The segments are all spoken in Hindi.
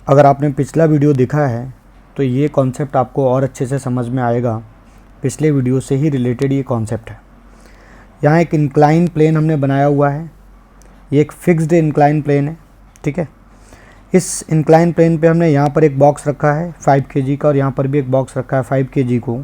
अगर आपने पिछला वीडियो देखा है तो ये कॉन्सेप्ट आपको और अच्छे से समझ में आएगा। पिछले वीडियो से ही रिलेटेड ये कॉन्सेप्ट है। यहाँ एक इंक्लाइन प्लेन हमने बनाया हुआ है, ये एक फिक्स्ड इंक्लाइन प्लेन है, ठीक है। इस इंक्लाइन प्लेन पे हमने यहाँ पर एक बॉक्स रखा है 5 kg का, और यहाँ पर भी एक बॉक्स रखा है 5 kg को,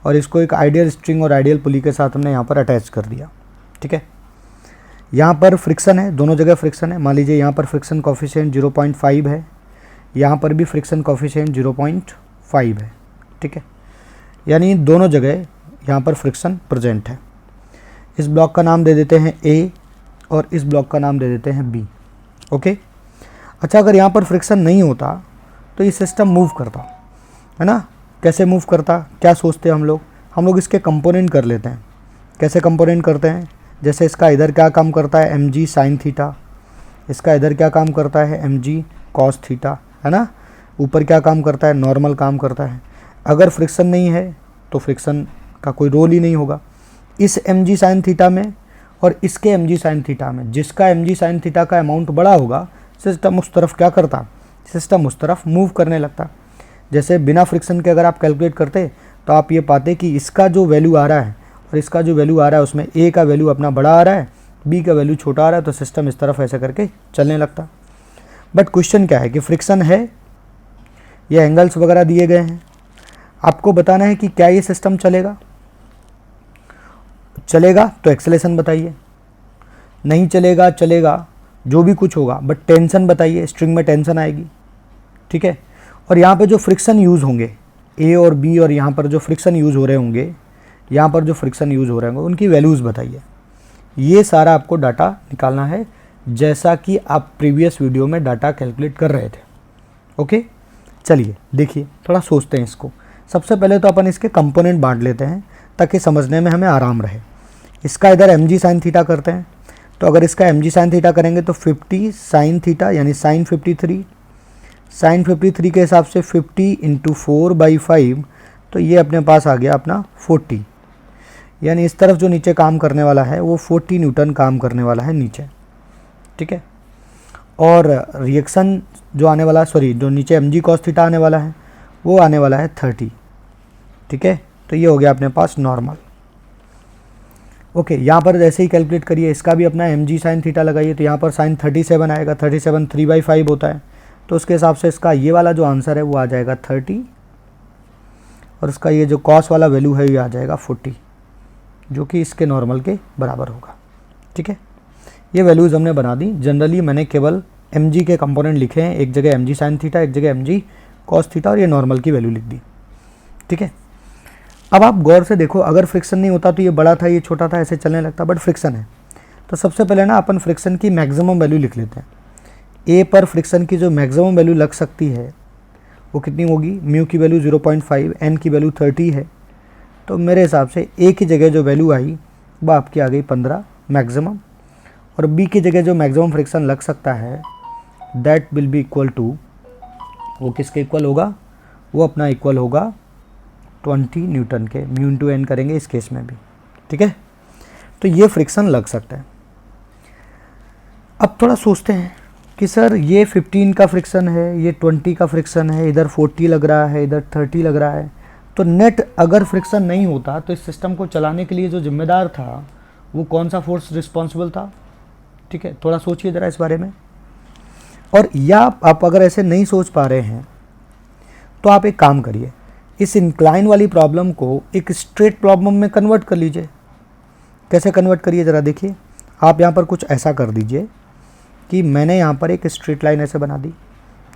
और इसको एक आइडियल स्ट्रिंग और आइडियल पुली के साथ हमने यहाँ पर अटैच कर दिया, ठीक है। यहाँ पर फ्रिक्शन है, दोनों जगह फ्रिक्शन है। मान लीजिए यहाँ पर फ्रिक्शन कोफिशिएंट 0.5 है, यहाँ पर भी फ्रिक्शन कोफिशिएंट 0.5 है, ठीक है। यानी दोनों जगह यहाँ पर फ्रिक्शन प्रेजेंट है। इस ब्लॉक का नाम दे देते हैं ए और इस ब्लॉक का नाम दे देते हैं बी, ओके। अच्छा, अगर यहाँ पर फ्रिक्शन नहीं होता तो ये सिस्टम मूव करता, है ना। कैसे मूव करता, क्या सोचते हैं हम लोग इसके कंपोनेंट कर लेते हैं। कैसे कंपोनेंट करते हैं, जैसे इसका इधर क्या काम करता है mg साइन थीटा, इसका इधर क्या काम करता है mg कॉस थीटा, है ना। ऊपर क्या काम करता है, नॉर्मल काम करता है। अगर फ्रिक्शन नहीं है तो फ्रिक्शन का कोई रोल ही नहीं होगा। इस mg साइन थीटा में और इसके mg साइन थीटा में, जिसका mg साइन थीटा का अमाउंट बड़ा होगा, सिस्टम उस तरफ क्या करता, सिस्टम उस तरफ मूव करने लगता। जैसे बिना फ्रिक्शन के अगर आप कैलकुलेट करते तो आप ये पाते कि इसका जो वैल्यू आ रहा है और इसका जो वैल्यू आ रहा है उसमें ए का वैल्यू अपना बड़ा आ रहा है, बी का वैल्यू छोटा आ रहा है, तो सिस्टम इस तरफ ऐसे करके चलने लगता। बट क्वेश्चन क्या है कि फ्रिक्शन है, ये एंगल्स वगैरह दिए गए हैं, आपको बताना है कि क्या ये सिस्टम चलेगा। चलेगा तो एक्सेलेरेशन बताइए, नहीं चलेगा चलेगा जो भी कुछ होगा, बट टेंशन बताइए, स्ट्रिंग में टेंशन आएगी, ठीक है। और यहाँ पे जो फ्रिक्शन यूज़ होंगे ए और बी, और यहाँ पर जो फ्रिक्शन यूज़ हो रहे होंगे, यहाँ पर जो फ्रिक्शन यूज़ हो रहे होंगे, उनकी वैल्यूज़ बताइए। ये सारा आपको डाटा निकालना है, जैसा कि आप प्रीवियस वीडियो में डाटा कैलकुलेट कर रहे थे, ओके। चलिए देखिए, थोड़ा सोचते हैं इसको। सबसे पहले तो अपन इसके कंपोनेंट बांट लेते हैं ताकि समझने में हमें आराम रहे। इसका इधर mg साइन थीटा करते हैं, तो अगर इसका mg साइन थीटा करेंगे तो 50 साइन थीटा यानी साइन 53, साइन 53 के हिसाब से 50 × 4/5, तो ये अपने पास आ गया अपना 40। यानी इस तरफ जो नीचे काम करने वाला है वो 40 न्यूटन काम करने वाला है नीचे, ठीक है। और रिएक्शन जो आने वाला, जो नीचे mg cos थीटा आने वाला है वो आने वाला है 30, ठीक है। तो ये हो गया अपने पास नॉर्मल, ओके। यहाँ पर जैसे ही कैलकुलेट करिए, इसका भी अपना mg साइन थीटा लगाइए, तो यहाँ पर साइन 37 आएगा। 37 3/5 होता है, तो उसके हिसाब से इसका ये वाला जो आंसर है वो आ जाएगा 30, और उसका ये जो कॉस वाला वैल्यू है ये आ जाएगा 40, जो कि इसके नॉर्मल के बराबर होगा, ठीक है। ये वैल्यूज़ हमने बना दी। जनरली मैंने केवल mg के कंपोनेंट लिखे हैं, एक जगह mg साइन थीटा, एक जगह mg कॉस थीटा, और ये नॉर्मल की वैल्यू लिख दी, ठीक है। अब आप गौर से देखो, अगर फ्रिक्शन नहीं होता तो ये बड़ा था, ये छोटा था, ऐसे चलने लगता, बट फ्रिक्शन है। तो सबसे पहले ना अपन फ्रिक्शन की मैक्सिमम वैल्यू लिख लेते हैं। ए पर फ्रिक्शन की जो मैक्सिमम वैल्यू लग सकती है वो कितनी होगी, म्यू की वैल्यू 0.5, एन की वैल्यू 30 है, तो मेरे हिसाब से ए की जगह जो वैल्यू आई वो आपकी आ गई 15 मैक्सिमम, और बी की जगह जो मैक्सिमम फ्रिक्शन लग सकता है that will be equal to, वो किसके इक्वल होगा, वो अपना इक्वल होगा 20 न्यूटन के। म्यू इंटू एन करेंगे इस केस में भी, ठीक है। तो ये फ्रिक्शन लग सकता है। अब थोड़ा सोचते हैं कि सर ये 15 का फ्रिक्शन है, ये 20 का फ्रिक्शन है, इधर 40 लग रहा है, इधर 30 लग रहा है, तो नेट अगर फ्रिक्शन नहीं होता तो इस सिस्टम को चलाने के लिए जो जिम्मेदार था वो कौन सा फोर्स रिस्पॉन्सिबल था, ठीक है। थोड़ा सोचिए ज़रा इस बारे में। और या आप अगर ऐसे नहीं सोच पा रहे हैं तो आप एक काम करिए, इस इंक्लाइन वाली प्रॉब्लम को एक स्ट्रेट प्रॉब्लम में कन्वर्ट कर लीजिए। कैसे कन्वर्ट करिए ज़रा देखिए। आप यहाँ पर कुछ ऐसा कर दीजिए कि मैंने यहाँ पर एक स्ट्रेट लाइन ऐसे बना दी,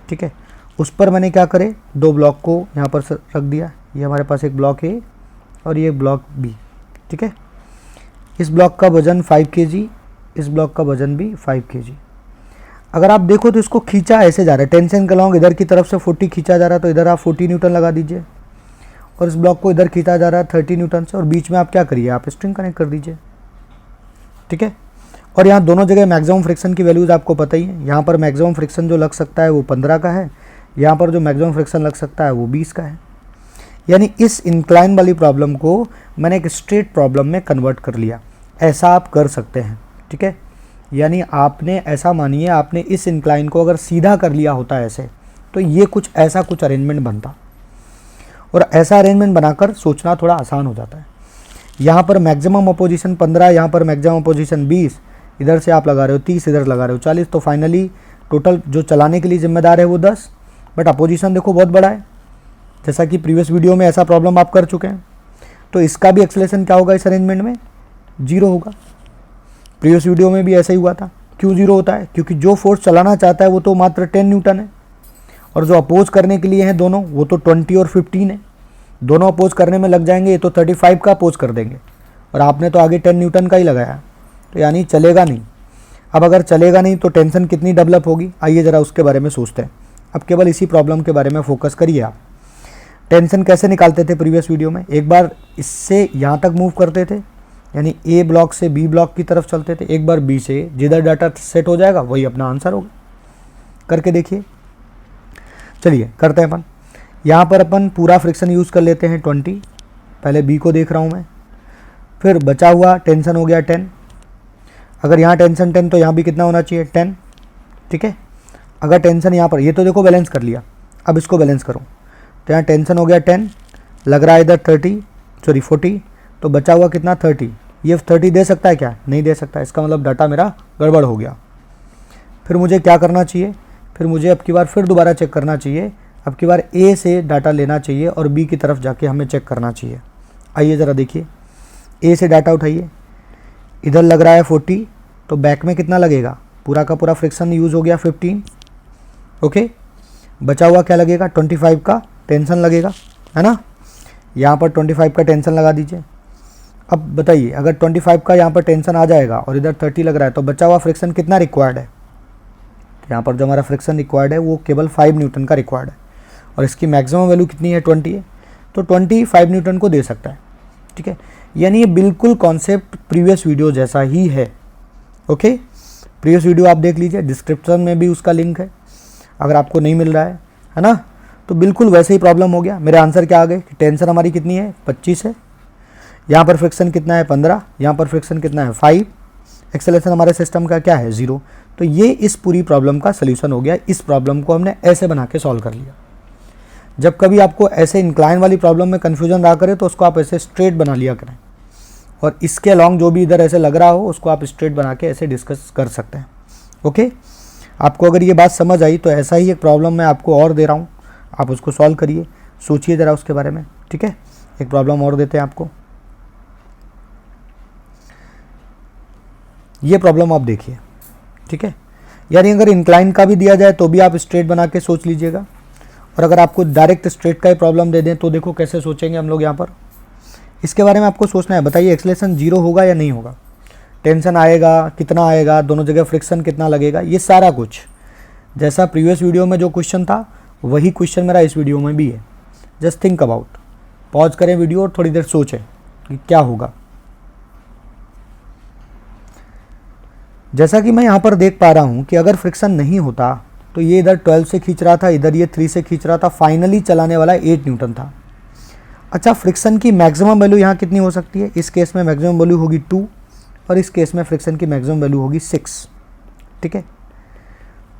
ठीक है। उस पर मैंने क्या करे, दो ब्लॉक को यहाँ पर रख दिया। ये हमारे पास एक ब्लॉक ए और ये ब्लॉक बी, ठीक है। इस ब्लॉक का वजन 5 kg, इस ब्लॉक का वजन भी 5 kg। अगर आप देखो तो इसको खींचा ऐसे जा रहा है, टेंशन का लॉन्ग इधर की तरफ से 40 खींचा जा रहा है, तो इधर आप 40 न्यूटन लगा दीजिए, और इस ब्लॉक को इधर खींचा जा रहा है 30 न्यूटन से, और बीच में आप क्या करिए, आप स्ट्रिंग कनेक्ट कर दीजिए, ठीक है। और यहाँ दोनों जगह मैक्सिमम फ्रिक्शन की वैल्यूज़ आपको पता ही है। यहाँ पर मैक्सिमम फ्रिक्शन जो लग सकता है वो 15 का है, यहाँ पर जो मैक्सिमम फ्रिक्शन लग सकता है वो 20 का है। यानी इस इंक्लाइन वाली प्रॉब्लम को मैंने एक स्ट्रेट प्रॉब्लम में कन्वर्ट कर लिया। ऐसा आप कर सकते हैं, ठीक है। यानी आपने ऐसा मानिए, आपने इस इंक्लाइन को अगर सीधा कर लिया होता है ऐसे, तो ये कुछ ऐसा कुछ अरेंजमेंट बनता, और ऐसा अरेंजमेंट बनाकर सोचना थोड़ा आसान हो जाता है। यहाँ पर मैक्सिमम अपोजिशन 15, यहाँ पर मैक्सिमम अपोजिशन 20, इधर से आप लगा रहे हो 30, इधर लगा रहे हो 40, तो फाइनली टोटल जो चलाने के लिए जिम्मेदार है वो 10, बट अपोजिशन देखो बहुत बड़ा है, जैसा कि प्रीवियस वीडियो में ऐसा प्रॉब्लम आप कर चुके हैं। तो इसका भी एक्सेलरेशन क्या होगा इस अरेंजमेंट में, 0 होगा। प्रीवियस वीडियो में भी ऐसा ही हुआ था। क्यों 0 होता है, क्योंकि जो फोर्स चलाना चाहता है वो तो मात्र 10 न्यूटन है, और जो अपोज करने के लिए हैं दोनों वो तो 20 और 15 है। दोनों अपोज करने में लग जाएंगे, ये तो 35 का अपोज कर देंगे, और आपने तो आगे 10 न्यूटन का ही लगाया, तो यानी चलेगा नहीं। अब अगर चलेगा नहीं तो टेंशन कितनी डेवलप होगी, आइए ज़रा उसके बारे में सोचते हैं। अब केवल इसी प्रॉब्लम के बारे में फोकस करिए आप। टेंशन कैसे निकालते थे प्रीवियस वीडियो में, एक बार इससे यहाँ तक मूव करते थे, यानी ए ब्लॉक से बी ब्लॉक की तरफ चलते थे, एक बार बी से जिधर डाटा सेट हो जाएगा वही अपना आंसर होगा। करके देखिए, चलिए करते हैं अपन। यहाँ पर अपन पूरा फ्रिक्शन यूज़ कर लेते हैं 20, पहले बी को देख रहा हूँ मैं, फिर बचा हुआ टेंशन हो गया 10। अगर यहाँ टेंशन 10 तो यहाँ भी कितना होना चाहिए 10, ठीक है। अगर टेंशन यहाँ पर, ये तो देखो बैलेंस कर लिया, अब इसको बैलेंस करो, तो यहाँ टेंशन हो गया 10, लग रहा है इधर 40, तो बचा हुआ कितना 30। ये 30 दे सकता है क्या, नहीं दे सकता, इसका मतलब डाटा मेरा गड़बड़ हो गया। फिर मुझे क्या करना चाहिए, फिर मुझे अब की बार फिर दोबारा चेक करना चाहिए, अब की बार ए से डाटा लेना चाहिए और बी की तरफ जाके हमें चेक करना चाहिए। आइए ज़रा देखिए, ए से डाटा उठाइए, इधर लग रहा है 40, तो बैक में कितना लगेगा, पूरा का पूरा फ्रिक्शन यूज़ हो गया 15, ओके। बचा हुआ क्या लगेगा 25 का टेंशन लगेगा, है ना। यहाँ पर 25 का टेंशन लगा दीजिए। अब बताइए, अगर 25 का यहाँ पर टेंशन आ जाएगा और इधर 30 लग रहा है, तो बचा हुआ फ्रिक्शन कितना रिक्वायर्ड है, तो यहाँ पर जो हमारा फ्रिक्शन रिक्वायर्ड है वो केवल 5 न्यूटन का रिक्वायर्ड है, और इसकी मैक्सिमम वैल्यू कितनी है 20 है, तो 25 न्यूटन को दे सकता है, ठीक है। यानी ये बिल्कुल कॉन्सेप्ट प्रीवियस वीडियो जैसा ही है, ओके। प्रीवियस वीडियो आप देख लीजिए, डिस्क्रिप्शन में भी उसका लिंक है, अगर आपको नहीं मिल रहा है ना, तो बिल्कुल वैसे ही प्रॉब्लम हो गया। मेरे आंसर क्या आ गए कि टेंशन हमारी कितनी है 25 है, यहाँ पर फ्रिक्शन कितना है 15, यहाँ पर फ्रिक्शन कितना है 5, एक्सेलरेशन हमारे सिस्टम का क्या है 0। तो ये इस पूरी प्रॉब्लम का सलूशन हो गया। इस प्रॉब्लम को हमने ऐसे बना के सॉल्व कर लिया। जब कभी आपको ऐसे इंक्लाइन वाली प्रॉब्लम में कन्फ्यूजन रहा करे तो उसको आप ऐसे स्ट्रेट बना लिया करें, और इसके अलॉन्ग जो भी इधर ऐसे लग रहा हो उसको आप स्ट्रेट बना के ऐसे डिस्कस कर सकते हैं, ओके। आपको अगर ये बात समझ आई तो ऐसा ही एक प्रॉब्लम मैं आपको और दे रहा हूँ, आप उसको सॉल्व करिए, सोचिए ज़रा उसके बारे में, ठीक है। एक प्रॉब्लम और देते हैं आपको, ये प्रॉब्लम आप देखिए, ठीक है। यानी अगर इंक्लाइन का भी दिया जाए तो भी आप स्ट्रेट बना के सोच लीजिएगा, और अगर आपको डायरेक्ट स्ट्रेट का ही प्रॉब्लम दे दें तो देखो कैसे सोचेंगे हम लोग यहाँ पर। इसके बारे में आपको सोचना है, बताइए एक्सेलरेशन 0 होगा या नहीं होगा, टेंशन आएगा कितना आएगा, दोनों जगह फ्रिक्शन कितना लगेगा, ये सारा कुछ जैसा प्रीवियस वीडियो में जो क्वेश्चन था वही क्वेश्चन मेरा इस वीडियो में भी है। जस्ट थिंक अबाउट, पॉज करें वीडियो और थोड़ी देर सोचें कि क्या होगा। जैसा कि मैं यहाँ पर देख पा रहा हूँ कि अगर फ्रिक्शन नहीं होता तो ये इधर 12 से खींच रहा था, इधर ये 3 से खींच रहा था, फाइनली चलाने वाला 8 न्यूटन था। अच्छा, फ्रिक्शन की मैक्सिमम वैल्यू यहाँ कितनी हो सकती है, इस केस में मैक्सिमम वैल्यू होगी 2, और इस केस में फ्रिक्शन की मैक्सिमम वैल्यू होगी 6, ठीक है।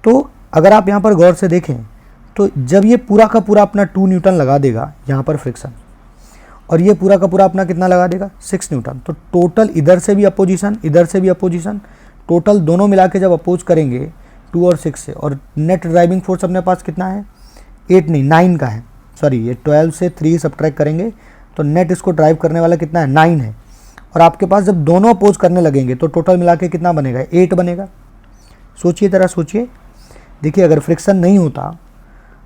तो अगर आप यहाँ पर गौर से देखें तो जब ये पूरा का पूरा अपना 2 न्यूटन लगा देगा यहाँ पर फ्रिक्शन, और ये पूरा का पूरा अपना कितना लगा देगा 6 न्यूटन, तो टोटल इधर से भी अपोजिशन इधर से भी अपोजिशन, टोटल दोनों मिला के जब अपोज करेंगे 2 और 6 से, और नेट ड्राइविंग फोर्स अपने पास कितना है 8 नहीं 9 का है, सॉरी ये 12 से 3 सब्ट्रैक्ट करेंगे तो नेट इसको ड्राइव करने वाला कितना है 9 है, और आपके पास जब दोनों अपोज करने लगेंगे तो टोटल मिला के कितना बनेगा 8 बनेगा। सोचिए ज़रा सोचिए, देखिए अगर फ्रिक्शन नहीं होता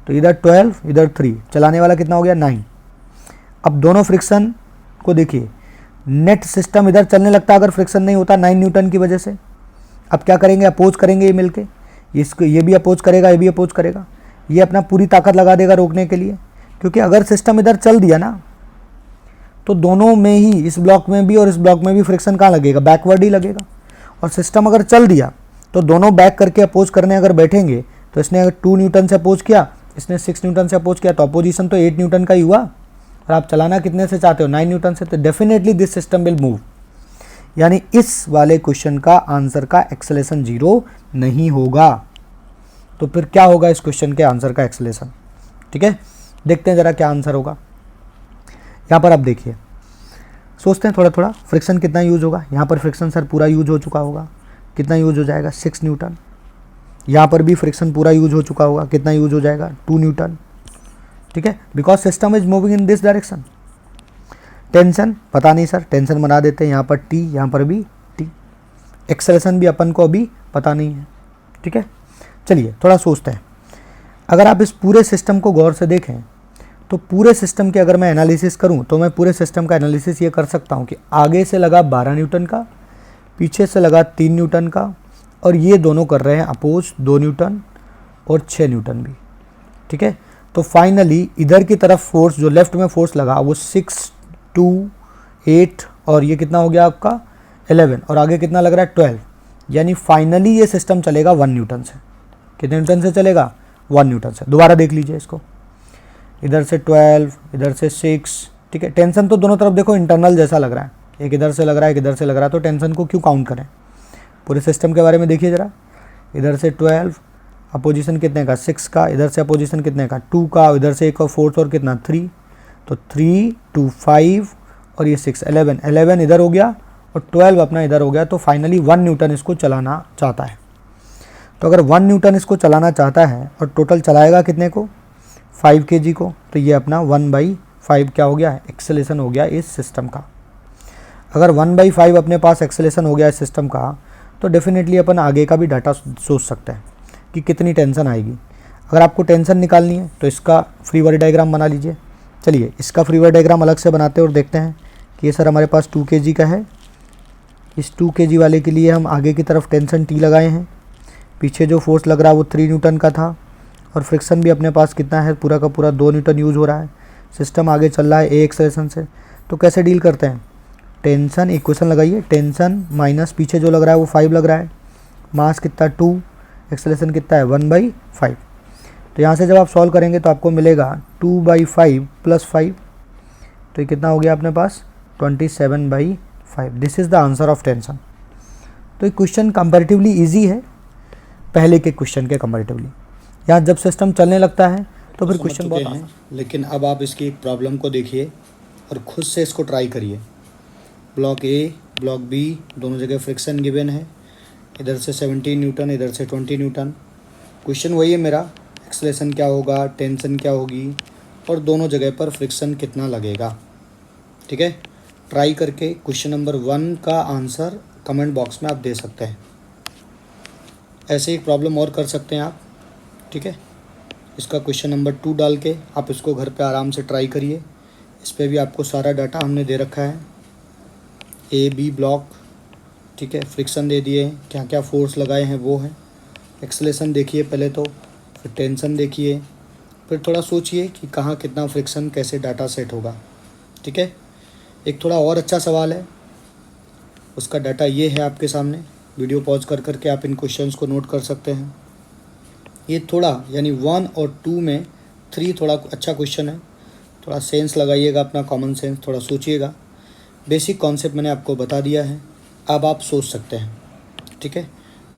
तो इधर 12 इधर 3, चलाने वाला कितना हो गया 9। अब दोनों फ्रिक्शन को देखिए, नेट सिस्टम इधर चलने लगता अगर फ्रिक्शन नहीं होता 9 न्यूटन की वजह से। अब क्या करेंगे, अपोज करेंगे ये मिलके, इसको ये भी अपोज करेगा ये भी अपोज करेगा, ये अपना पूरी ताकत लगा देगा रोकने के लिए, क्योंकि अगर सिस्टम इधर चल दिया ना तो दोनों में ही, इस ब्लॉक में भी और इस ब्लॉक में भी फ्रिक्शन कहाँ लगेगा, बैकवर्ड ही लगेगा। और सिस्टम अगर चल दिया तो दोनों बैक करके अपोज करने अगर बैठेंगे तो इसने अगर 2 न्यूटन से अपोज किया, इसने 6 न्यूटन से अपोज किया, तो अपोजिशन तो 8 न्यूटन का ही हुआ, और आप चलाना कितने से चाहते हो 9 न्यूटन से, तो definitely this system will move. यानी इस वाले क्वेश्चन का आंसर का एक्सेलरेशन 0 नहीं होगा। तो फिर क्या होगा इस क्वेश्चन के आंसर का एक्सलेशन। ठीक है, देखते हैं ज़रा क्या आंसर होगा। यहाँ पर आप देखिए, सोचते हैं थोड़ा थोड़ा, फ्रिक्शन कितना यूज होगा। यहाँ पर फ्रिक्शन सर पूरा यूज हो चुका होगा, कितना यूज हो जाएगा 6 न्यूटन। यहाँ पर भी फ्रिक्शन पूरा यूज हो चुका होगा, कितना यूज हो जाएगा 2 न्यूटन। ठीक है, because system is moving in this direction. Tension पता नहीं सर, टेंशन बना देते हैं, यहाँ पर टी, यहाँ पर भी टी। एक्सेलरेशन भी अपन को अभी पता नहीं है। ठीक है, चलिए थोड़ा सोचते हैं। अगर आप इस पूरे सिस्टम को गौर से देखें तो पूरे सिस्टम के अगर मैं एनालिसिस करूं तो मैं पूरे सिस्टम का एनालिसिस ये कर सकता हूं कि आगे से लगा 12 न्यूटन का, पीछे से लगा 3 न्यूटन का, और ये दोनों कर रहे हैं अपोज 2 न्यूटन और 6 न्यूटन भी। ठीक है, तो फाइनली इधर की तरफ फोर्स, जो लेफ्ट में फोर्स लगा वो 6, 2, 8 और ये कितना हो गया आपका 11, और आगे कितना लग रहा है 12। यानी फाइनली ये सिस्टम चलेगा 1 न्यूटन से। कितने न्यूटन से चलेगा 1 न्यूटन से। दोबारा देख लीजिए इसको, इधर से 12, इधर से 6। ठीक है, टेंशन तो दोनों तरफ देखो इंटरनल जैसा लग रहा है, एक इधर से लग रहा है, एक इधर से लग रहा है, तो टेंशन को क्यों काउंट करें। पूरे सिस्टम के बारे में देखिए ज़रा, इधर से 12, अपोजिशन कितने का 6 का, इधर से अपोजिशन कितने का 2 का, इधर से एक और फोर्स और कितना 3, तो 3, 2, 5 और ये 6, 11 इधर हो गया और 12 अपना इधर हो गया। तो फाइनली 1 न्यूटन इसको चलाना चाहता है। तो अगर 1 न्यूटन इसको चलाना चाहता है और टोटल चलाएगा कितने को 5 kg को, तो ये अपना 1/5 क्या हो गया है एक्सेलेरेशन हो गया इस सिस्टम का। अगर 1/5 अपने पास एक्सेलेरेशन हो गया इस सिस्टम का, तो डेफिनेटली अपन आगे का भी डाटा सोच सकते हैं कि कितनी टेंशन आएगी। अगर आपको टेंशन निकालनी है तो इसका फ्री बॉडी डायग्राम बना लीजिए। चलिए इसका फ्री बॉडी डायग्राम अलग से बनाते हैं और देखते हैं कि ये सर हमारे पास 2 kg का है। इस 2 kg वाले के लिए हम आगे की तरफ टेंशन T लगाए हैं, पीछे जो फोर्स लग रहा है वो 3 न्यूटन का था, और फ्रिक्शन भी अपने पास कितना है पूरा का पूरा 2 न्यूटन यूज़ हो रहा है। सिस्टम आगे चल रहा है ए एक्सेलरेशन से। तो कैसे डील करते हैं, टेंशन इक्वेशन लगाइए, टेंशन माइनस पीछे जो लग रहा है वो 5 लग रहा है, मास कितना 2, एक्सेलरेशन कितना है 1/5। तो यहाँ से जब आप सॉल्व करेंगे तो आपको मिलेगा 2/5 + 5, तो ये कितना हो गया अपने पास 27/5। This is the answer of tension. तो ये क्वेश्चन कंपैरेटिवली ईजी है पहले के क्वेश्चन के कंपैरेटिवली। यहाँ जब सिस्टम चलने लगता है तो फिर क्वेश्चन बहुत आसान। लेकिन अब आप इसकी एक प्रॉब्लम को देखिए और खुद से इसको ट्राई करिए। ब्लॉक ए, ब्लॉक बी दोनों जगह फ्रिक्शन गिवन है, इधर से 17 न्यूटन, इधर से 20 न्यूटन। क्वेश्चन वही है मेरा, एक्सेलरेशन क्या होगा, टेंशन क्या होगी, और दोनों जगह पर फ्रिक्शन कितना लगेगा। ठीक है, ट्राई करके क्वेश्चन नंबर 1 का आंसर कमेंट बॉक्स में आप दे सकते हैं। ऐसे ही प्रॉब्लम और कर सकते हैं आप। ठीक है, इसका क्वेश्चन नंबर 2 डाल के आप इसको घर पे आराम से ट्राई करिए। इस पे भी आपको सारा डाटा हमने दे रखा है, ए बी ब्लॉक। ठीक है, फ्रिक्शन दे दिए, क्या क्या फोर्स लगाए हैं वो है, एक्सेलरेशन देखिए पहले तो, फिर टेंशन देखिए, फिर थोड़ा सोचिए कि कहाँ कितना फ्रिक्शन कैसे डाटा सेट होगा। ठीक है, एक थोड़ा और अच्छा सवाल है, उसका डाटा ये है आपके सामने। वीडियो पॉज कर करके आप इन क्वेश्चंस को नोट कर सकते हैं। ये थोड़ा यानी 1 और 2 में 3 थोड़ा अच्छा क्वेश्चन है। थोड़ा सेंस लगाइएगा, अपना कॉमन सेंस थोड़ा सोचिएगा। बेसिक कॉन्सेप्ट मैंने आपको बता दिया है, अब आप सोच सकते हैं। ठीक है,